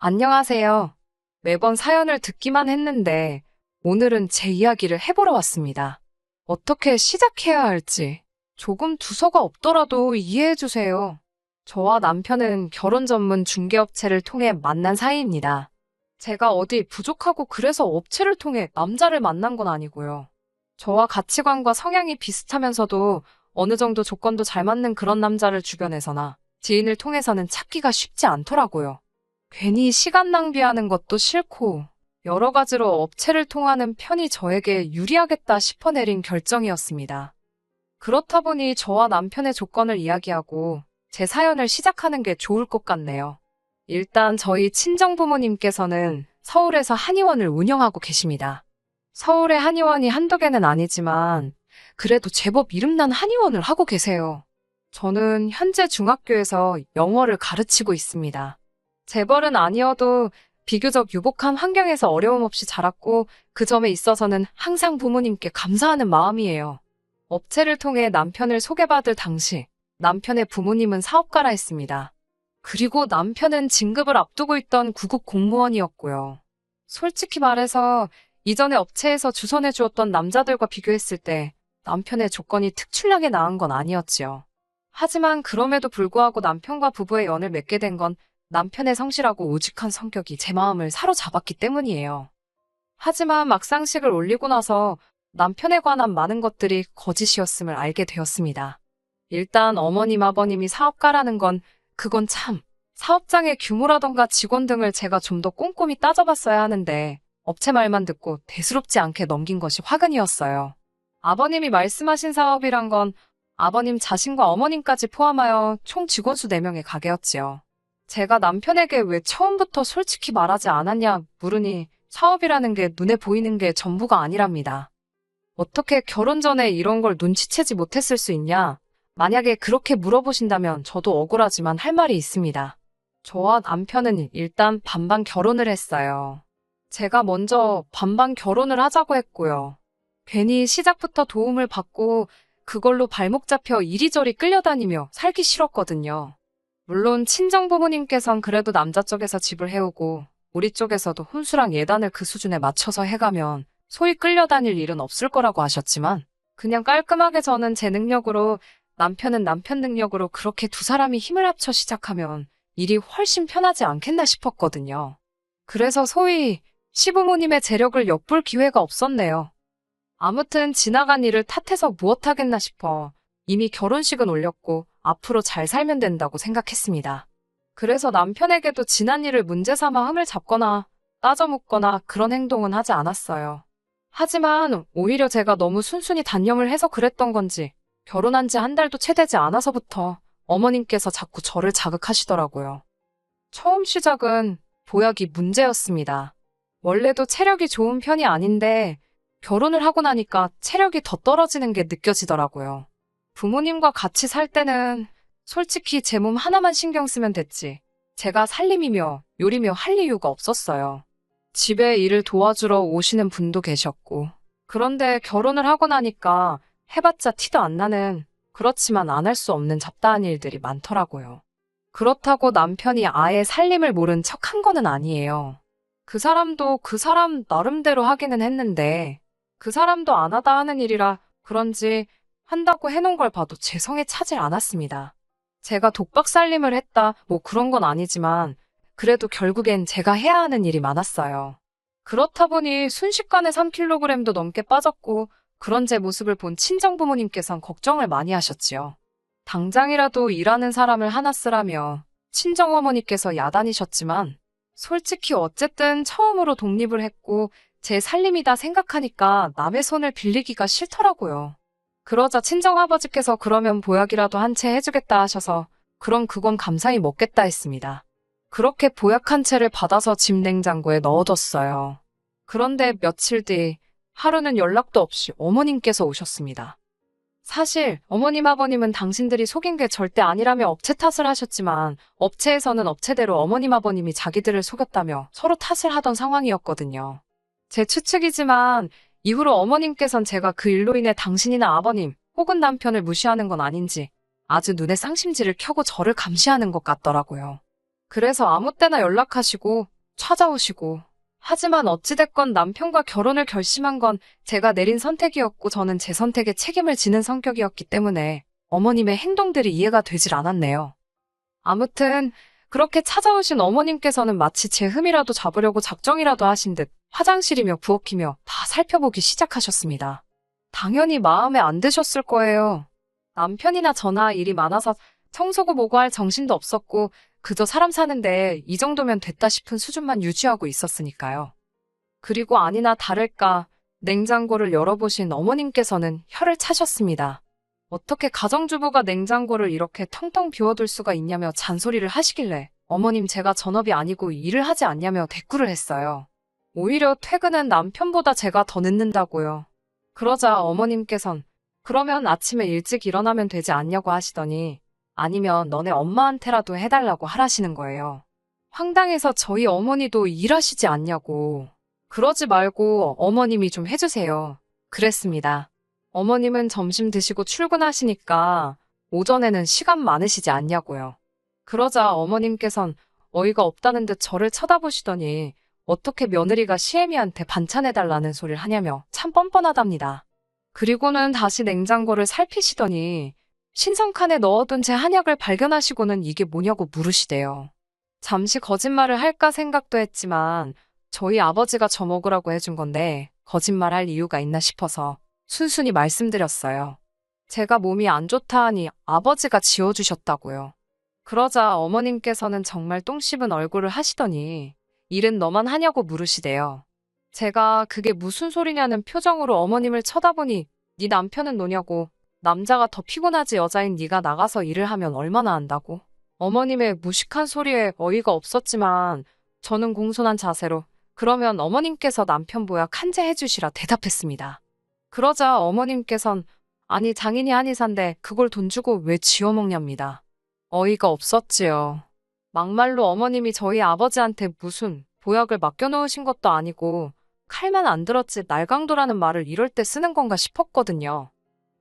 안녕하세요. 매번 사연을 듣기만 했는데 오늘은 제 이야기를 해보러 왔습니다. 어떻게 시작해야 할지 조금 두서가 없더라도 이해해주세요. 저와 남편은 결혼 전문 중개업체를 통해 만난 사이입니다. 제가 어디 부족하고 그래서 업체를 통해 남자를 만난 건 아니고요. 저와 가치관과 성향이 비슷하면서도 어느 정도 조건도 잘 맞는 그런 남자를 주변에서나 지인을 통해서는 찾기가 쉽지 않더라고요. 괜히 시간 낭비하는 것도 싫고 여러 가지로 업체를 통하는 편이 저에게 유리하겠다 싶어 내린 결정이었습니다. 그렇다 보니 저와 남편의 조건을 이야기하고 제 사연을 시작하는 게 좋을 것 같네요. 일단 저희 친정부모님께서는 서울에서 한의원을 운영하고 계십니다. 서울의 한의원이 한두 개는 아니지만 그래도 제법 이름난 한의원을 하고 계세요. 저는 현재 중학교에서 영어를 가르치고 있습니다. 재벌은 아니어도 비교적 유복한 환경에서 어려움 없이 자랐고 그 점에 있어서는 항상 부모님께 감사하는 마음이에요. 업체를 통해 남편을 소개받을 당시 남편의 부모님은 사업가라 했습니다. 그리고 남편은 진급을 앞두고 있던 구급 공무원이었고요. 솔직히 말해서 이전에 업체에서 주선해 주었던 남자들과 비교했을 때 남편의 조건이 특출나게 나은 건 아니었지요. 하지만 그럼에도 불구하고 남편과 부부의 연을 맺게 된 건 남편의 성실하고 우직한 성격이 제 마음을 사로잡았기 때문이에요. 하지만 막상식을 올리고 나서 남편에 관한 많은 것들이 거짓이었음을 알게 되었습니다. 일단 어머님 아버님이 사업가라는 건 그건 참 사업장의 규모라던가 직원 등을 제가 좀 더 꼼꼼히 따져봤어야 하는데 업체 말만 듣고 대수롭지 않게 넘긴 것이 화근이었어요. 아버님이 말씀하신 사업이란 건 아버님 자신과 어머님까지 포함하여 총 직원 수 4명의 가게였지요. 제가 남편에게 왜 처음부터 솔직히 말하지 않았냐 물으니 사업이라는 게 눈에 보이는 게 전부가 아니랍니다. 어떻게 결혼 전에 이런 걸 눈치채지 못했을 수 있냐? 만약에 그렇게 물어보신다면 저도 억울하지만 할 말이 있습니다. 저와 남편은 일단 반반 결혼을 했어요. 제가 먼저 반반 결혼을 하자고 했고요. 괜히 시작부터 도움을 받고 그걸로 발목 잡혀 이리저리 끌려다니며 살기 싫었거든요. 물론 친정부모님께선 그래도 남자 쪽에서 집을 해오고 우리 쪽에서도 혼수랑 예단을 그 수준에 맞춰서 해가면 소위 끌려다닐 일은 없을 거라고 하셨지만 그냥 깔끔하게 저는 제 능력으로 남편은 남편 능력으로 그렇게 두 사람이 힘을 합쳐 시작하면 일이 훨씬 편하지 않겠나 싶었거든요. 그래서 소위 시부모님의 재력을 엿볼 기회가 없었네요. 아무튼 지나간 일을 탓해서 무엇하겠나 싶어 이미 결혼식은 올렸고 앞으로 잘 살면 된다고 생각했습니다. 그래서 남편에게도 지난 일을 문제 삼아 흠을 잡거나 따져 묻거나 그런 행동은 하지 않았어요. 하지만 오히려 제가 너무 순순히 단념을 해서 그랬던 건지 결혼한 지 한 달도 채 되지 않아서부터 어머님께서 자꾸 저를 자극하시더라고요. 처음 시작은 보약이 문제였습니다. 원래도 체력이 좋은 편이 아닌데 결혼을 하고 나니까 체력이 더 떨어지는 게 느껴지더라고요. 부모님과 같이 살 때는 솔직히 제 몸 하나만 신경 쓰면 됐지. 제가 살림이며 요리며 할 이유가 없었어요. 집에 일을 도와주러 오시는 분도 계셨고. 그런데 결혼을 하고 나니까 해봤자 티도 안 나는 그렇지만 안 할 수 없는 잡다한 일들이 많더라고요. 그렇다고 남편이 아예 살림을 모른 척 한 거는 아니에요. 그 사람도 그 사람 나름대로 하기는 했는데 그 사람도 안 하다 하는 일이라 그런지 한다고 해놓은 걸 봐도 제 성에 차질 않았습니다. 제가 독박 살림을 했다 뭐 그런 건 아니지만 그래도 결국엔 제가 해야 하는 일이 많았어요. 그렇다 보니 순식간에 3kg도 넘게 빠졌고 그런 제 모습을 본 친정부모님께선 걱정을 많이 하셨지요. 당장이라도 일하는 사람을 하나 쓰라며 친정어머니께서 야단이셨지만 솔직히 어쨌든 처음으로 독립을 했고 제 살림이다 생각하니까 남의 손을 빌리기가 싫더라고요. 그러자 친정아버지께서 그러면 보약이라도 한 채 해주겠다 하셔서 그럼 그건 감사히 먹겠다 했습니다. 그렇게 보약 한 채를 받아서 집 냉장고에 넣어뒀어요. 그런데 며칠 뒤 하루는 연락도 없이 어머님께서 오셨습니다. 사실 어머님 아버님은 당신들이 속인 게 절대 아니라며 업체 탓을 하셨지만 업체에서는 업체대로 어머님 아버님이 자기들을 속였다며 서로 탓을 하던 상황이었거든요. 제 추측이지만 이후로 어머님께선 제가 그 일로 인해 당신이나 아버님 혹은 남편을 무시하는 건 아닌지 아주 눈에 쌍심지를 켜고 저를 감시하는 것 같더라고요. 그래서 아무 때나 연락하시고 찾아오시고. 하지만 어찌됐건 남편과 결혼을 결심한 건 제가 내린 선택이었고 저는 제 선택에 책임을 지는 성격이었기 때문에 어머님의 행동들이 이해가 되질 않았네요. 아무튼 그렇게 찾아오신 어머님께서는 마치 제 흠이라도 잡으려고 작정이라도 하신 듯 화장실이며 부엌이며 다 살펴보기 시작하셨습니다. 당연히 마음에 안 드셨을 거예요. 남편이나 저나 일이 많아서 청소고 뭐고 할 정신도 없었고 그저 사람 사는데 이 정도면 됐다 싶은 수준만 유지하고 있었으니까요. 그리고 아니나 다를까 냉장고를 열어보신 어머님께서는 혀를 차셨습니다. 어떻게 가정주부가 냉장고를 이렇게 텅텅 비워둘 수가 있냐며 잔소리를 하시길래 어머님 제가 전업이 아니고 일을 하지 않냐며 대꾸를 했어요. 오히려 퇴근은 남편보다 제가 더 늦는다고요. 그러자 어머님께선 그러면 아침에 일찍 일어나면 되지 않냐고 하시더니 아니면 너네 엄마한테라도 해달라고 하라시는 거예요. 황당해서 저희 어머니도 일하시지 않냐고. 그러지 말고 어머님이 좀 해주세요. 그랬습니다. 어머님은 점심 드시고 출근하시니까 오전에는 시간 많으시지 않냐고요. 그러자 어머님께선 어이가 없다는 듯 저를 쳐다보시더니 어떻게 며느리가 시애미한테 반찬해달라는 소리를 하냐며 참 뻔뻔하답니다. 그리고는 다시 냉장고를 살피시더니 신성칸에 넣어둔 제 한약을 발견하시고는 이게 뭐냐고 물으시대요. 잠시 거짓말을 할까 생각도 했지만 저희 아버지가 저 먹으라고 해준 건데 거짓말할 이유가 있나 싶어서 순순히 말씀드렸어요. 제가 몸이 안 좋다 하니 아버지가 지어주셨다고요. 그러자 어머님께서는 정말 똥 씹은 얼굴을 하시더니 일은 너만 하냐고 물으시대요. 제가 그게 무슨 소리냐는 표정으로 어머님을 쳐다보니 네 남편은 노냐고 남자가 더 피곤하지 여자인 네가 나가서 일을 하면 얼마나 한다고. 어머님의 무식한 소리에 어이가 없었지만 저는 공손한 자세로 그러면 어머님께서 남편 보약 한제 해주시라 대답했습니다. 그러자 어머님께선 아니 장인이 한의사인데 그걸 돈 주고 왜 지어먹냐입니다. 어이가 없었지요. 막말로 어머님이 저희 아버지한테 무슨 보약을 맡겨놓으신 것도 아니고 칼만 안 들었지 날강도라는 말을 이럴 때 쓰는 건가 싶었거든요.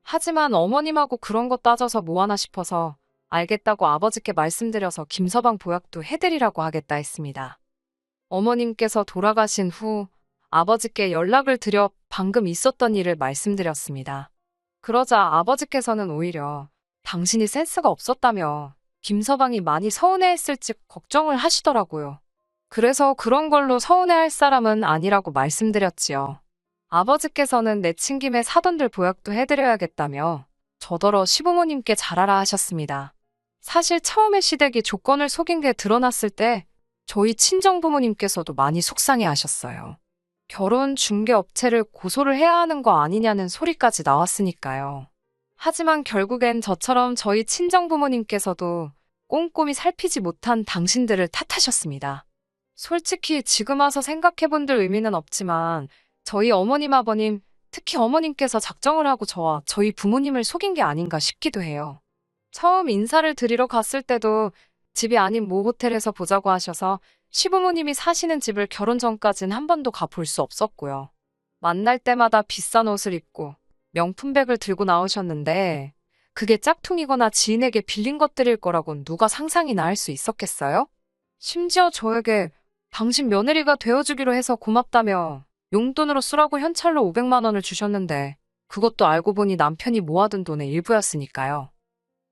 하지만 어머님하고 그런 거 따져서 뭐하나 싶어서 알겠다고 아버지께 말씀드려서 김서방 보약도 해드리라고 하겠다 했습니다. 어머님께서 돌아가신 후 아버지께 연락을 드려 방금 있었던 일을 말씀드렸습니다. 그러자 아버지께서는 오히려 당신이 센스가 없었다며 김서방이 많이 서운해했을지 걱정을 하시더라고요. 그래서 그런 걸로 서운해할 사람은 아니라고 말씀드렸지요. 아버지께서는 내친 김에 사돈들 보약도 해드려야겠다며 저더러 시부모님께 잘하라 하셨습니다. 사실 처음에 시댁이 조건을 속인 게 드러났을 때 저희 친정부모님께서도 많이 속상해 하셨어요. 결혼 중개업체를 고소를 해야 하는 거 아니냐는 소리까지 나왔으니까요. 하지만 결국엔 저처럼 저희 친정부모님께서도 꼼꼼히 살피지 못한 당신들을 탓하셨습니다. 솔직히 지금 와서 생각해본들 의미는 없지만 저희 어머님 아버님, 특히 어머님께서 작정을 하고 저와 저희 부모님을 속인 게 아닌가 싶기도 해요. 처음 인사를 드리러 갔을 때도 집이 아닌 모 호텔에서 보자고 하셔서 시부모님이 사시는 집을 결혼 전까진 한 번도 가볼 수 없었고요. 만날 때마다 비싼 옷을 입고 명품백을 들고 나오셨는데 그게 짝퉁이거나 지인에게 빌린 것들일 거라곤 누가 상상이나 할 수 있었겠어요? 심지어 저에게 당신 며느리가 되어주기로 해서 고맙다며 용돈으로 쓰라고 현찰로 500만 원을 주셨는데 그것도 알고 보니 남편이 모아둔 돈의 일부였으니까요.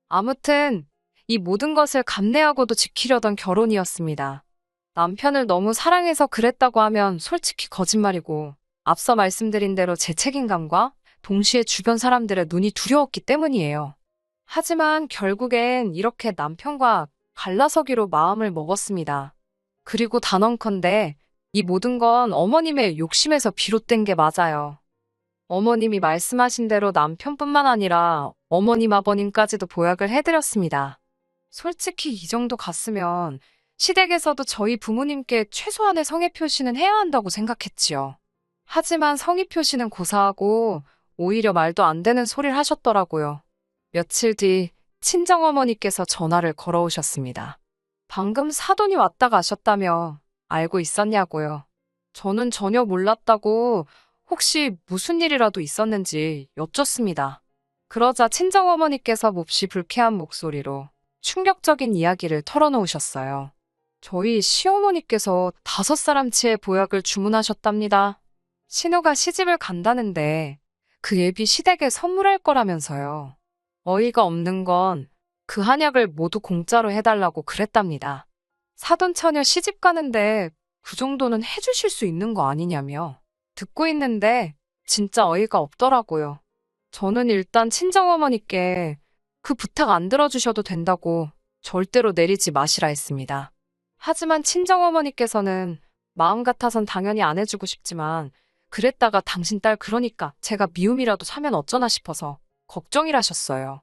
아무튼 이 모든 것을 감내하고도 지키려던 결혼이었습니다. 남편을 너무 사랑해서 그랬다고 하면 솔직히 거짓말이고 앞서 말씀드린 대로 제 책임감과 동시에 주변 사람들의 눈이 두려웠기 때문이에요. 하지만 결국엔 이렇게 남편과 갈라서기로 마음을 먹었습니다. 그리고 단언컨대 이 모든 건 어머님의 욕심에서 비롯된 게 맞아요. 어머님이 말씀하신 대로 남편뿐만 아니라 어머님 아버님까지도 보약을 해드렸습니다. 솔직히 이 정도 갔으면 시댁에서도 저희 부모님께 최소한의 성의 표시는 해야 한다고 생각했지요. 하지만 성의 표시는 고사하고 오히려 말도 안 되는 소리를 하셨더라고요. 며칠 뒤 친정어머니께서 전화를 걸어오셨습니다. 방금 사돈이 왔다 가셨다며 알고 있었냐고요. 저는 전혀 몰랐다고 혹시 무슨 일이라도 있었는지 여쭙습니다. 그러자 친정어머니께서 몹시 불쾌한 목소리로 충격적인 이야기를 털어놓으셨어요. 저희 시어머니께서 5사람치의 보약을 주문하셨답니다. 신우가 시집을 간다는데 그 예비 시댁에 선물할 거라면서요. 어이가 없는 건 그 한약을 모두 공짜로 해달라고 그랬답니다. 사돈처녀 시집 가는데 그 정도는 해주실 수 있는 거 아니냐며. 듣고 있는데 진짜 어이가 없더라고요. 저는 일단 친정어머니께 그 부탁 안 들어주셔도 된다고 절대로 내리지 마시라 했습니다. 하지만 친정어머니께서는 마음 같아선 당연히 안 해주고 싶지만 그랬다가 당신 딸 그러니까 제가 미움이라도 사면 어쩌나 싶어서 걱정이라셨어요.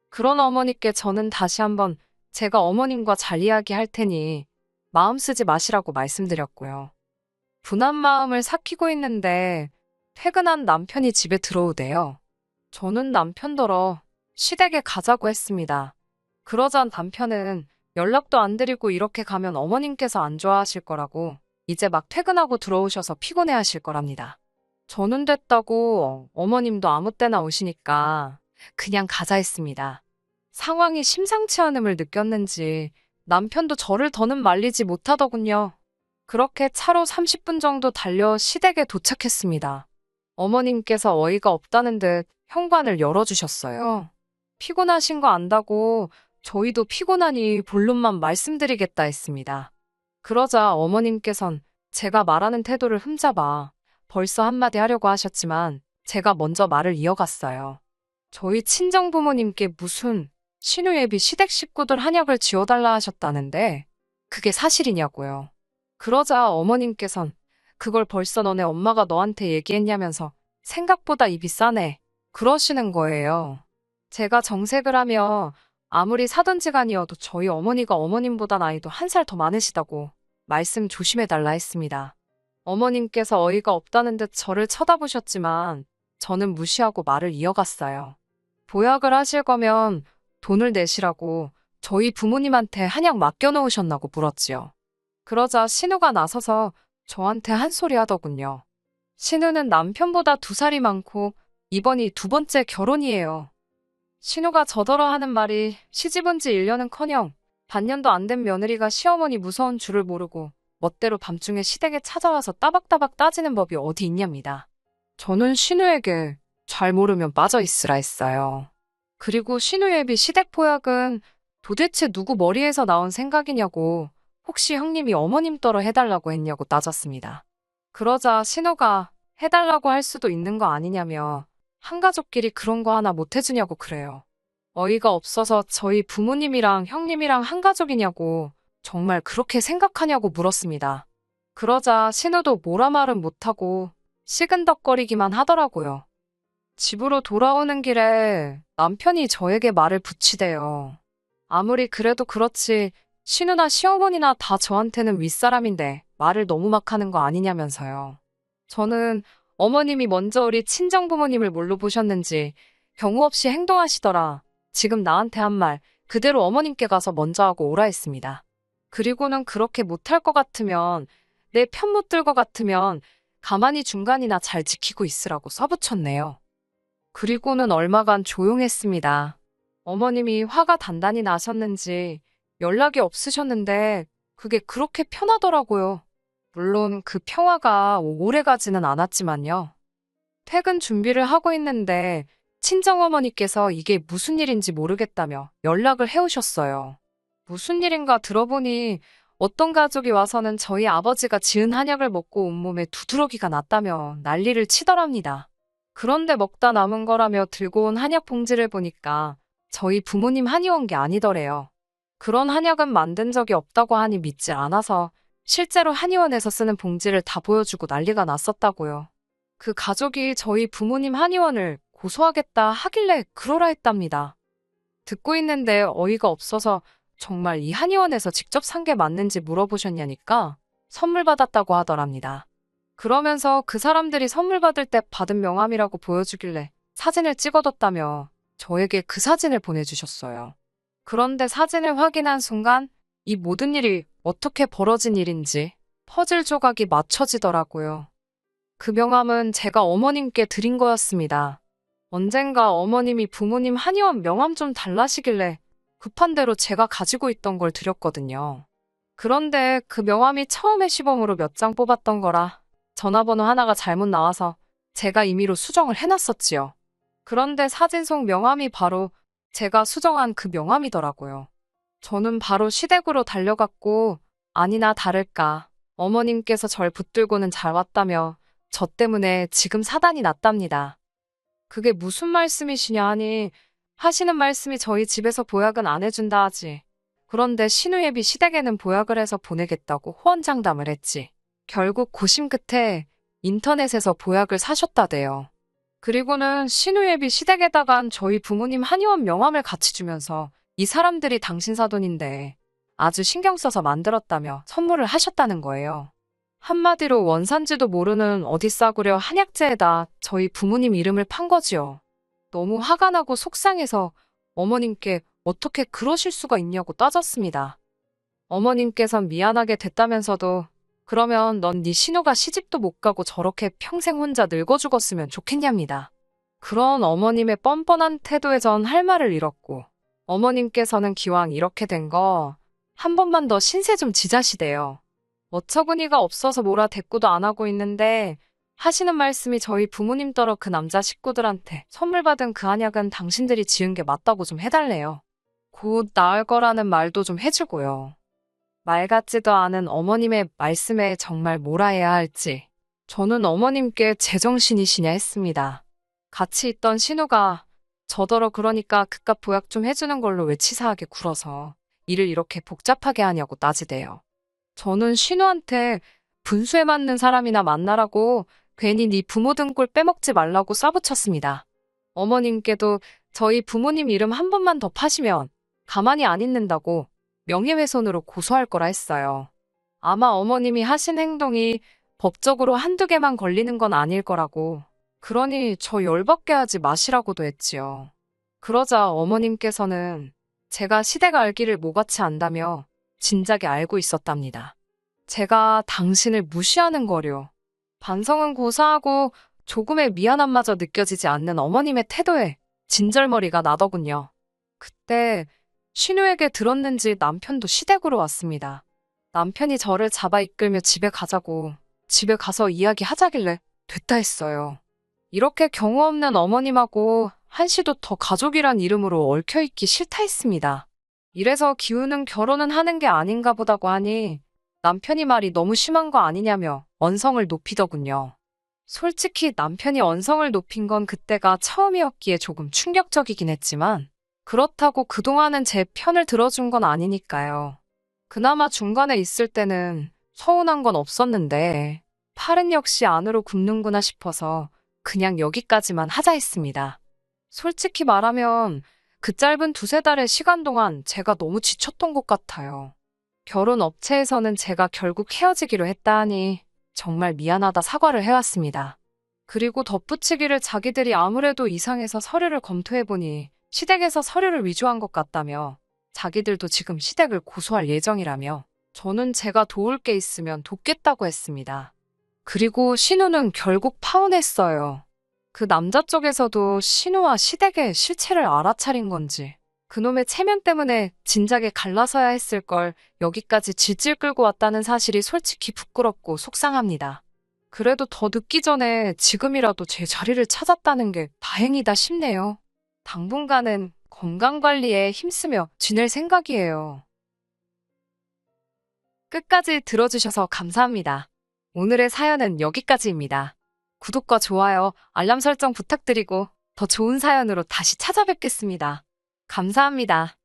그런 어머니께 저는 다시 한번 제가 어머님과 잘 이야기할 테니 마음 쓰지 마시라고 말씀드렸고요. 분한 마음을 삭히고 있는데 퇴근한 남편이 집에 들어오대요. 저는 남편더러 시댁에 가자고 했습니다. 그러자 남편은 연락도 안 드리고 이렇게 가면 어머님께서 안 좋아하실 거라고 이제 막 퇴근하고 들어오셔서 피곤해 하실 거랍니다. 저는 됐다고 어머님도 아무 때나 오시니까 그냥 가자 했습니다. 상황이 심상치 않음을 느꼈는지 남편도 저를 더는 말리지 못하더군요. 그렇게 차로 30분 정도 달려 시댁에 도착했습니다. 어머님께서 어이가 없다는 듯 현관을 열어주셨어요. 피곤하신 거 안다고 저희도 피곤하니 본론만 말씀드리겠다 했습니다. 그러자 어머님께선 제가 말하는 태도를 흠잡아 벌써 한마디 하려고 하셨지만 제가 먼저 말을 이어갔어요. 저희 친정부모님께 무슨 신우예비 시댁 식구들 한약을 지어달라 하셨다는데 그게 사실이냐고요. 그러자 어머님께선 그걸 벌써 너네 엄마가 너한테 얘기했냐면서 생각보다 입이 싸네. 그러시는 거예요. 제가 정색을 하며 아무리 사돈지간이어도 저희 어머니가 어머님보다 나이도 1살 더 많으시다고 말씀 조심해달라 했습니다. 어머님께서 어이가 없다는 듯 저를 쳐다보셨지만 저는 무시하고 말을 이어갔어요. 보약을 하실 거면 돈을 내시라고 저희 부모님한테 한약 맡겨놓으셨나고 물었지요. 그러자 신우가 나서서 저한테 한 소리 하더군요. 신우는 남편보다 2살이 많고 이번이 2번째 결혼이에요. 신우가 저더러 하는 말이 시집온 지 1년은커녕 반년도 안 된 며느리가 시어머니 무서운 줄을 모르고 멋대로 밤중에 시댁에 찾아와서 따박따박 따지는 법이 어디 있냐입니다. 저는 신우에게 잘 모르면 빠져 있으라 했어요. 그리고 신우예비 시댁 보약은 도대체 누구 머리에서 나온 생각이냐고 혹시 형님이 어머님 떨어 해달라고 했냐고 따졌습니다. 그러자 신우가 해달라고 할 수도 있는 거 아니냐며 한가족끼리 그런 거 하나 못 해주냐고 그래요. 어이가 없어서 저희 부모님이랑 형님이랑 한가족이냐고 정말 그렇게 생각하냐고 물었습니다. 그러자 신우도 뭐라 말은 못하고 시근덕거리기만 하더라고요. 집으로 돌아오는 길에 남편이 저에게 말을 붙이대요. 아무리 그래도 그렇지 신우나 시어머니나 다 저한테는 윗사람인데 말을 너무 막 하는 거 아니냐면서요. 저는 어머님이 먼저 우리 친정부모님을 뭘로 보셨는지 경우 없이 행동하시더라. 지금 나한테 한 말 그대로 어머님께 가서 먼저 하고 오라 했습니다. 그리고는 그렇게 못할 것 같으면 내 편 못 들 것 같으면 가만히 중간이나 잘 지키고 있으라고 써붙였네요. 그리고는 얼마간 조용했습니다. 어머님이 화가 단단히 나셨는지 연락이 없으셨는데 그게 그렇게 편하더라고요. 물론 그 평화가 오래 가지는 않았지만요. 퇴근 준비를 하고 있는데 친정어머니께서 이게 무슨 일인지 모르겠다며 연락을 해오셨어요. 무슨 일인가 들어보니 어떤 가족이 와서는 저희 아버지가 지은 한약을 먹고 온몸에 두드러기가 났다며 난리를 치더랍니다. 그런데 먹다 남은 거라며 들고 온 한약 봉지를 보니까 저희 부모님 한의원 게 아니더래요. 그런 한약은 만든 적이 없다고 하니 믿지 않아서 실제로 한의원에서 쓰는 봉지를 다 보여주고 난리가 났었다고요. 그 가족이 저희 부모님 한의원을 고소하겠다 하길래 그러라 했답니다. 듣고 있는데 어이가 없어서 정말 이 한의원에서 직접 산 게 맞는지 물어보셨냐니까 선물 받았다고 하더랍니다. 그러면서 그 사람들이 선물 받을 때 받은 명함이라고 보여주길래 사진을 찍어뒀다며 저에게 그 사진을 보내주셨어요. 그런데 사진을 확인한 순간 이 모든 일이 어떻게 벌어진 일인지 퍼즐 조각이 맞춰지더라고요. 그 명함은 제가 어머님께 드린 거였습니다. 언젠가 어머님이 부모님 한의원 명함 좀 달라시길래 급한 대로 제가 가지고 있던 걸 드렸거든요. 그런데 그 명함이 처음에 시범으로 몇 장 뽑았던 거라 전화번호 하나가 잘못 나와서 제가 임의로 수정을 해놨었지요. 그런데 사진 속 명함이 바로 제가 수정한 그 명함이더라고요. 저는 바로 시댁으로 달려갔고 아니나 다를까 어머님께서 절 붙들고는 잘 왔다며 저 때문에 지금 사단이 났답니다. 그게 무슨 말씀이시냐 하니 하시는 말씀이 저희 집에서 보약은 안 해준다 하지. 그런데 신우예비 시댁에는 보약을 해서 보내겠다고 호언장담을 했지. 결국 고심 끝에 인터넷에서 보약을 사셨다대요. 그리고는 신우예비 시댁에다간 저희 부모님 한의원 명함을 같이 주면서 이 사람들이 당신 사돈인데 아주 신경 써서 만들었다며 선물을 하셨다는 거예요. 한마디로 원산지도 모르는 어디 싸구려 한약재에다 저희 부모님 이름을 판 거지요. 너무 화가 나고 속상해서 어머님께 어떻게 그러실 수가 있냐고 따졌습니다. 어머님께선 미안하게 됐다면서도 그러면 넌 네 신우가 시집도 못 가고 저렇게 평생 혼자 늙어 죽었으면 좋겠냐입니다. 그런 어머님의 뻔뻔한 태도에 전 할 말을 잃었고 어머님께서는 기왕 이렇게 된 거 한 번만 더 신세 좀 지자시대요. 어처구니가 없어서 뭐라 대꾸도 안 하고 있는데 하시는 말씀이 저희 부모님더러 그 남자 식구들한테 선물 받은 그 한약은 당신들이 지은 게 맞다고 좀 해달래요. 곧 나을 거라는 말도 좀 해주고요. 말 같지도 않은 어머님의 말씀에 정말 뭐라 해야 할지 저는 어머님께 제정신이시냐 했습니다. 같이 있던 신우가 저더러 그러니까 그깟 보약 좀 해주는 걸로 왜 치사하게 굴어서 일을 이렇게 복잡하게 하냐고 따지대요. 저는 신우한테 분수에 맞는 사람이나 만나라고 괜히 네 부모 등골 빼먹지 말라고 싸붙였습니다. 어머님께도 저희 부모님 이름 한 번만 더 파시면 가만히 안 있는다고 명예훼손으로 고소할 거라 했어요. 아마 어머님이 하신 행동이 법적으로 한두 개만 걸리는 건 아닐 거라고. 그러니 저 열받게 하지 마시라고도 했지요. 그러자 어머님께서는 제가 시대가 알기를 모같이 안다며 진작에 알고 있었답니다. 제가 당신을 무시하는 거려. 반성은 고사하고 조금의 미안함마저 느껴지지 않는 어머님의 태도에 진절머리가 나더군요. 그때 신우에게 들었는지 남편도 시댁으로 왔습니다. 남편이 저를 잡아 이끌며 집에 가자고 집에 가서 이야기하자길래 됐다 했어요. 이렇게 경우 없는 어머님하고 한시도 더 가족이란 이름으로 얽혀있기 싫다 했습니다. 이래서 기우는 결혼은 하는 게 아닌가 보다고 하니 남편이 말이 너무 심한 거 아니냐며 언성을 높이더군요. 솔직히 남편이 언성을 높인 건 그때가 처음이었기에 조금 충격적이긴 했지만 그렇다고 그동안은 제 편을 들어준 건 아니니까요. 그나마 중간에 있을 때는 서운한 건 없었는데 팔은 역시 안으로 굽는구나 싶어서 그냥 여기까지만 하자 했습니다. 솔직히 말하면 그 짧은 두세 달의 시간 동안 제가 너무 지쳤던 것 같아요. 결혼 업체에서는 제가 결국 헤어지기로 했다 하니 정말 미안하다 사과를 해왔습니다. 그리고 덧붙이기를 자기들이 아무래도 이상해서 서류를 검토해보니 시댁에서 서류를 위조한 것 같다며 자기들도 지금 시댁을 고소할 예정이라며 저는 제가 도울 게 있으면 돕겠다고 했습니다. 그리고 신우는 결국 파혼했어요. 그 남자 쪽에서도 신우와 시댁의 실체를 알아차린 건지 그놈의 체면 때문에 진작에 갈라서야 했을 걸 여기까지 질질 끌고 왔다는 사실이 솔직히 부끄럽고 속상합니다. 그래도 더 늦기 전에 지금이라도 제 자리를 찾았다는 게 다행이다 싶네요. 당분간은 건강관리에 힘쓰며 지낼 생각이에요. 끝까지 들어주셔서 감사합니다. 오늘의 사연은 여기까지입니다. 구독과 좋아요, 알람 설정 부탁드리고 더 좋은 사연으로 다시 찾아뵙겠습니다. 감사합니다.